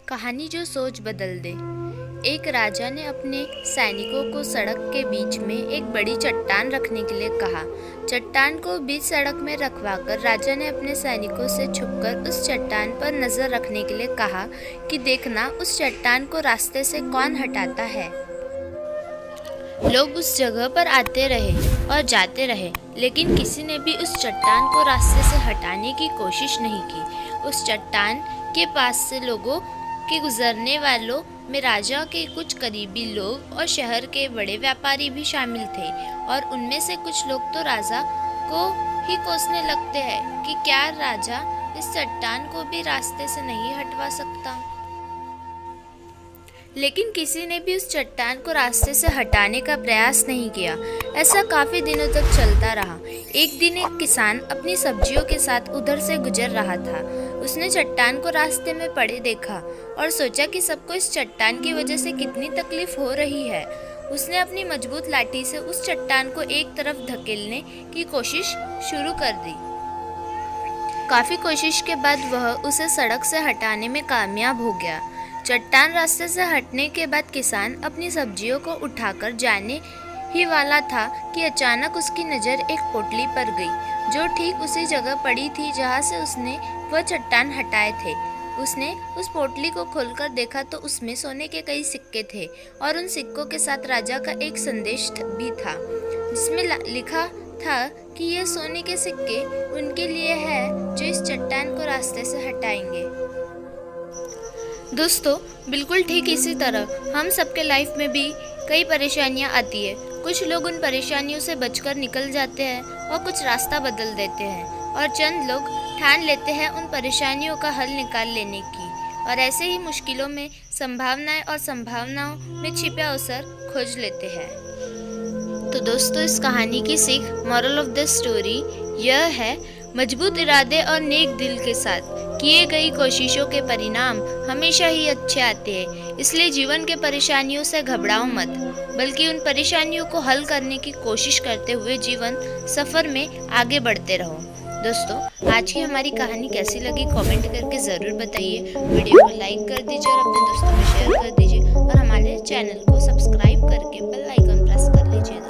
कहानी जो सोच बदल दे। एक राजा ने अपने सैनिकों को सड़क के बीच में एक बड़ी चट्टान रखने के लिए कहा। चट्टान को बीच सड़क में रखवाकर राजा ने अपने सैनिकों से छुपकर उस चट्टान पर नजर रखने के लिए कहा कि देखना उस चट्टान को रास्ते से कौन हटाता है। लोग उस जगह पर आते रहे और जाते रहे, लेकिन किसी ने भी उस चट्टान को रास्ते से हटाने की कोशिश नहीं की। उस चट्टान के पास से लोगों के गुजरने वालों में राजा के कुछ करीबी लोग और शहर के बड़े व्यापारी भी शामिल थे, और उनमें से कुछ लोग तो राजा को ही कोसने लगते हैं कि क्या राजा इस चट्टान को भी रास्ते से नहीं हटवा सकता। लेकिन किसी ने भी उस चट्टान को रास्ते से हटाने का प्रयास नहीं किया। ऐसा काफी दिनों तक चलता रहा। एक दिन एक किसान अपनी सब्जियों के साथ उधर से गुजर रहा था। उसने चट्टान को रास्ते में पड़े देखा और सोचा कि सबको इस चट्टान की वजह से कितनी तकलीफ हो रही है। उसने अपनी मजबूत लाठी से उस चट्टान को एक तरफ धकेलने की कोशिश शुरू कर दी। काफी कोशिश के बाद वह उसे सड़क से हटाने में कामयाब हो गया। चट्टान रास्ते से हटने के बाद किसान अपनी सब्जियों को उठाकर जाने ही वाला था कि अचानक उसकी नज़र एक पोटली पर गई, जो ठीक उसी जगह पड़ी थी जहाँ से उसने वह चट्टान हटाए थे। उसने उस पोटली को खोलकर देखा तो उसमें सोने के कई सिक्के थे, और उन सिक्कों के साथ राजा का एक संदेश भी था, जिसमें लिखा था कि ये सोने के सिक्के उनके लिए है जो इस चट्टान को रास्ते से हटाएंगे। दोस्तों, बिल्कुल ठीक इसी तरह हम सबके लाइफ में भी कई परेशानियां आती है। कुछ लोग उन परेशानियों से बचकर निकल जाते हैं और कुछ रास्ता बदल देते हैं, और चंद लोग ठान लेते हैं उन परेशानियों का हल निकाल लेने की, और ऐसे ही मुश्किलों में संभावनाएं और संभावनाओं में छिपे अवसर खोज लेते हैं। तो दोस्तों, इस कहानी की सीख, मॉरल ऑफ द स्टोरी यह है, मजबूत इरादे और नेक दिल के साथ किए गई कोशिशों के परिणाम हमेशा ही अच्छे आते हैं। इसलिए जीवन के परेशानियों से घबराओ मत, बल्कि उन परेशानियों को हल करने की कोशिश करते हुए जीवन सफर में आगे बढ़ते रहो। दोस्तों, आज की हमारी कहानी कैसी लगी कमेंट करके ज़रूर बताइए। वीडियो को लाइक कर दीजिए और अपने दोस्तों में शेयर कर दीजिए, और हमारे चैनल को सब्सक्राइब करके बेल आइकन प्रेस कर लीजिए।